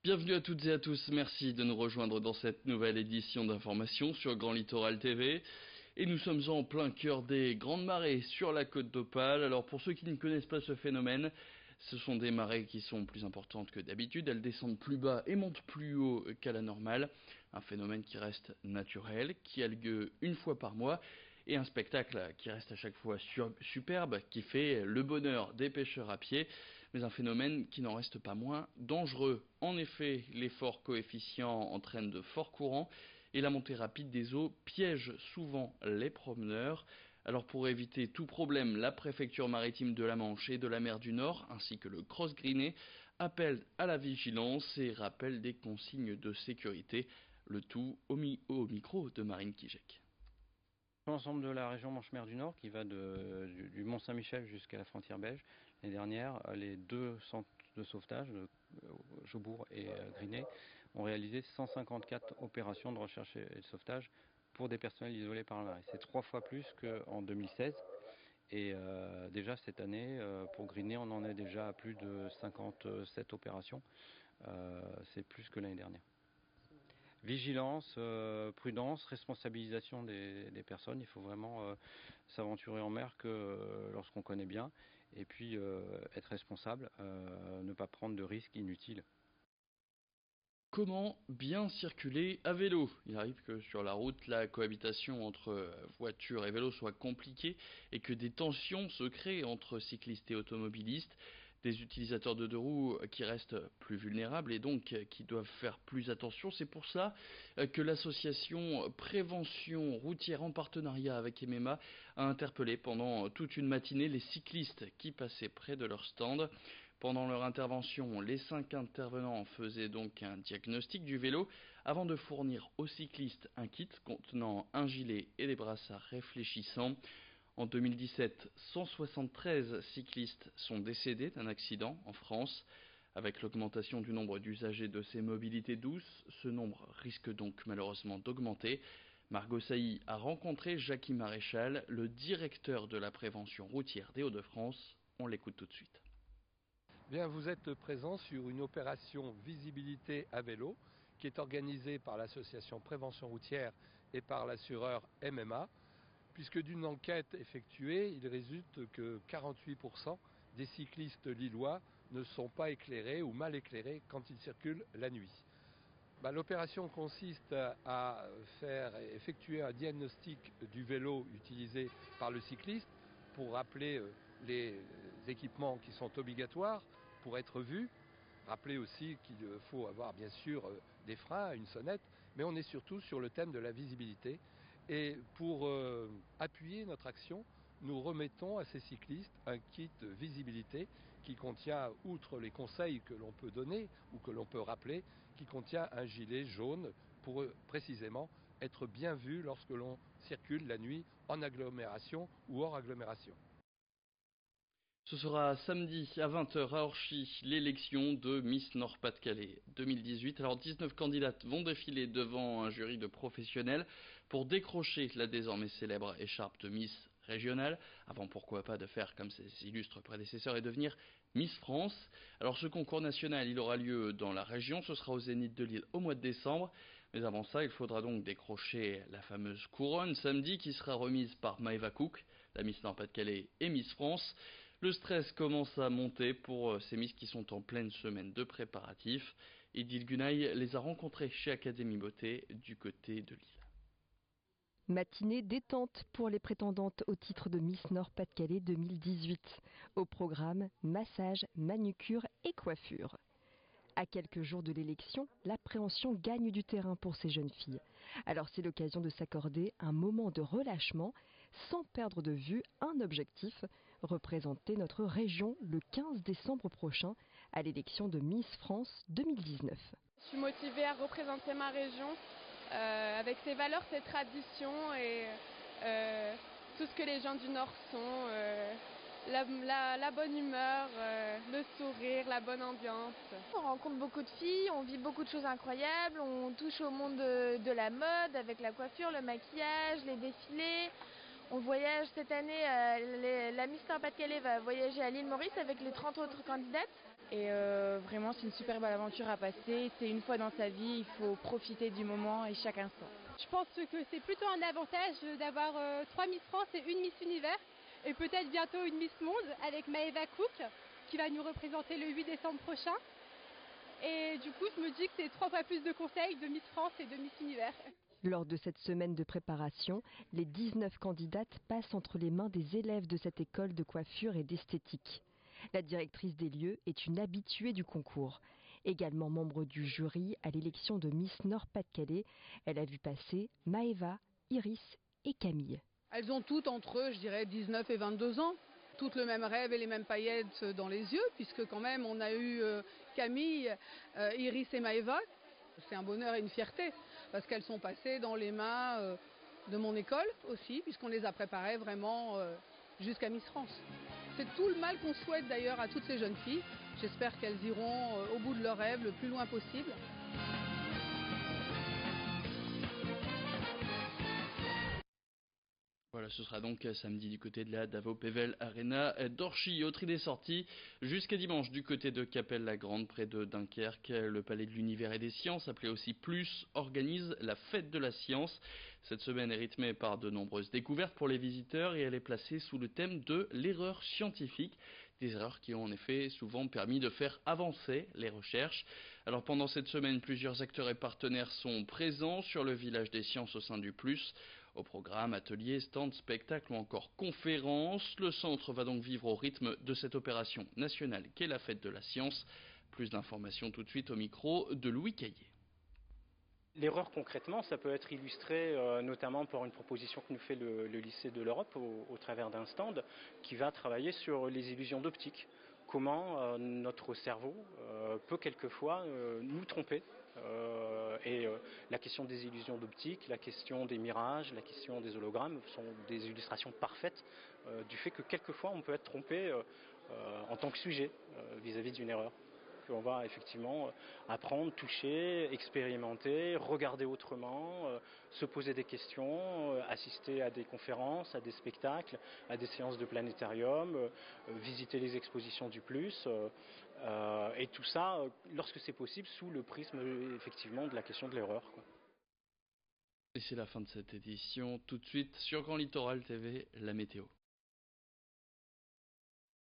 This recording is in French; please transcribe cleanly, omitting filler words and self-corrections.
Bienvenue à toutes et à tous, merci de nous rejoindre dans cette nouvelle édition d'information sur Grand Littoral TV. Et nous sommes en plein cœur des grandes marées sur la côte d'Opale. Alors pour ceux qui ne connaissent pas ce phénomène, ce sont des marées qui sont plus importantes que d'habitude, elles descendent plus bas et montent plus haut qu'à la normale. Un phénomène qui reste naturel, qui a lieu une fois par mois. Et un spectacle qui reste à chaque fois superbe, qui fait le bonheur des pêcheurs à pied, mais un phénomène qui n'en reste pas moins dangereux. En effet, les forts coefficients entraînent de forts courants et la montée rapide des eaux piège souvent les promeneurs. Alors pour éviter tout problème, la préfecture maritime de la Manche et de la mer du Nord, ainsi que le Cross Greenet, appellent à la vigilance et rappellent des consignes de sécurité, le tout au micro de Marine Kijek. L'ensemble de la région Manche-Mer du Nord qui va du Mont-Saint-Michel jusqu'à la frontière belge. L'année dernière, les deux centres de sauvetage, Jobourg et Greenet, ont réalisé 154 opérations de recherche et de sauvetage pour des personnels isolés par la marée. C'est 3 fois plus qu'en 2016. Et déjà cette année, pour Greenet, on en est déjà à plus de 57 opérations. C'est plus que l'année dernière. Vigilance, prudence, responsabilisation des personnes. Il faut vraiment s'aventurer en mer que lorsqu'on connaît bien. Et puis être responsable, ne pas prendre de risques inutiles. Comment bien circuler à vélo? Il arrive que sur la route, la cohabitation entre voitures et vélos soit compliquée et que des tensions se créent entre cyclistes et automobilistes, des utilisateurs de deux roues qui restent plus vulnérables et donc qui doivent faire plus attention. C'est pour ça que l'association Prévention routière en partenariat avec MMA a interpellé pendant toute une matinée les cyclistes qui passaient près de leur stand. Pendant leur intervention, les 5 intervenants faisaient donc un diagnostic du vélo avant de fournir aux cyclistes un kit contenant un gilet et des brassards réfléchissants. En 2017, 173 cyclistes sont décédés d'un accident en France. Avec l'augmentation du nombre d'usagers de ces mobilités douces, ce nombre risque donc malheureusement d'augmenter. Margot Sailly a rencontré Jackie Maréchal, le directeur de la prévention routière des Hauts-de-France. On l'écoute tout de suite. Bien, vous êtes présent sur une opération visibilité à vélo qui est organisée par l'association Prévention routière et par l'assureur MMA, puisque d'une enquête effectuée, il résulte que 48% des cyclistes lillois ne sont pas éclairés ou mal éclairés quand ils circulent la nuit. L'opération consiste à effectuer un diagnostic du vélo utilisé par le cycliste pour rappeler les équipements qui sont obligatoires pour être vus. Rappeler aussi qu'il faut avoir bien sûr des freins, une sonnette, mais on est surtout sur le thème de la visibilité. Et pour appuyer notre action, nous remettons à ces cyclistes un kit visibilité qui contient, outre les conseils que l'on peut donner ou que l'on peut rappeler, qui contient un gilet jaune pour précisément être bien vu lorsque l'on circule la nuit en agglomération ou hors agglomération. Ce sera samedi à 20h à Orchy, l'élection de Miss Nord-Pas-de-Calais 2018. Alors 19 candidates vont défiler devant un jury de professionnels pour décrocher la désormais célèbre écharpe de Miss régionale, avant pourquoi pas de faire comme ses illustres prédécesseurs et devenir Miss France. Alors ce concours national, il aura lieu dans la région, ce sera au Zénith de Lille au mois de décembre. Mais avant ça, il faudra donc décrocher la fameuse couronne samedi qui sera remise par Maëva Cook, la Miss Nord-Pas-de-Calais et Miss France. Le stress commence à monter pour ces Miss qui sont en pleine semaine de préparatifs. Edith Gunaï les a rencontrées chez Académie Beauté du côté de Lille. Matinée détente pour les prétendantes au titre de Miss Nord-Pas-de-Calais 2018. Au programme, massage, manucure et coiffure. À quelques jours de l'élection, l'appréhension gagne du terrain pour ces jeunes filles. Alors c'est l'occasion de s'accorder un moment de relâchement sans perdre de vue un objectif, représenter notre région le 15 décembre prochain à l'élection de Miss France 2019. Je suis motivée à représenter ma région avec ses valeurs, ses traditions et tout ce que les gens du Nord sont. La bonne humeur, le sourire, la bonne ambiance. On rencontre beaucoup de filles, on vit beaucoup de choses incroyables, on touche au monde de la mode avec la coiffure, le maquillage, les défilés. On voyage cette année, la Miss Nord-Pas-de-Calais va voyager à l'île Maurice avec les 30 autres candidates. Et vraiment, c'est une super belle aventure à passer. C'est une fois dans sa vie, il faut profiter du moment et chaque instant. Je pense que c'est plutôt un avantage d'avoir 3 Miss France et une Miss Univers. Et peut-être bientôt une Miss Monde avec Maëva Cook qui va nous représenter le 8 décembre prochain. Et du coup, je me dis que c'est 3 fois plus de conseils de Miss France et de Miss Univers. Lors de cette semaine de préparation, les 19 candidates passent entre les mains des élèves de cette école de coiffure et d'esthétique. La directrice des lieux est une habituée du concours. Également membre du jury à l'élection de Miss Nord-Pas-de-Calais, elle a vu passer Maëva, Iris et Camille. Elles ont toutes entre, je dirais, 19 et 22 ans. Toutes le même rêve et les mêmes paillettes dans les yeux, puisque quand même on a eu Camille, Iris et Maëva. C'est un bonheur et une fierté, parce qu'elles sont passées dans les mains de mon école aussi, puisqu'on les a préparées vraiment jusqu'à Miss France. C'est tout le mal qu'on souhaite d'ailleurs à toutes ces jeunes filles. J'espère qu'elles iront au bout de leurs rêves le plus loin possible. Voilà, ce sera donc samedi du côté de la Davo-Pével Arena d'Orchy. Autre idée sortie, jusqu'à dimanche du côté de Capelle-la-Grande, près de Dunkerque, le Palais de l'Univers et des Sciences, appelé aussi Plus, organise la Fête de la Science. Cette semaine est rythmée par de nombreuses découvertes pour les visiteurs et elle est placée sous le thème de l'erreur scientifique. Des erreurs qui ont en effet souvent permis de faire avancer les recherches. Alors pendant cette semaine, plusieurs acteurs et partenaires sont présents sur le village des sciences au sein du Plus. Au programme, ateliers, stands, spectacles ou encore conférences, le centre va donc vivre au rythme de cette opération nationale qu'est la Fête de la Science. Plus d'informations tout de suite au micro de Louis Caillé. L'erreur concrètement, ça peut être illustré notamment par une proposition que nous fait le lycée de l'Europe au travers d'un stand qui va travailler sur les illusions d'optique. Comment notre cerveau peut quelquefois nous tromper. La question des illusions d'optique, la question des mirages, la question des hologrammes sont des illustrations parfaites du fait que quelquefois on peut être trompé en tant que sujet vis-à-vis d'une erreur. On va effectivement apprendre, toucher, expérimenter, regarder autrement, se poser des questions, assister à des conférences, à des spectacles, à des séances de planétarium, visiter les expositions du Plus, et tout ça, lorsque c'est possible, sous le prisme effectivement de la question de l'erreur. Et c'est la fin de cette édition. Tout de suite sur Grand Littoral TV, la météo.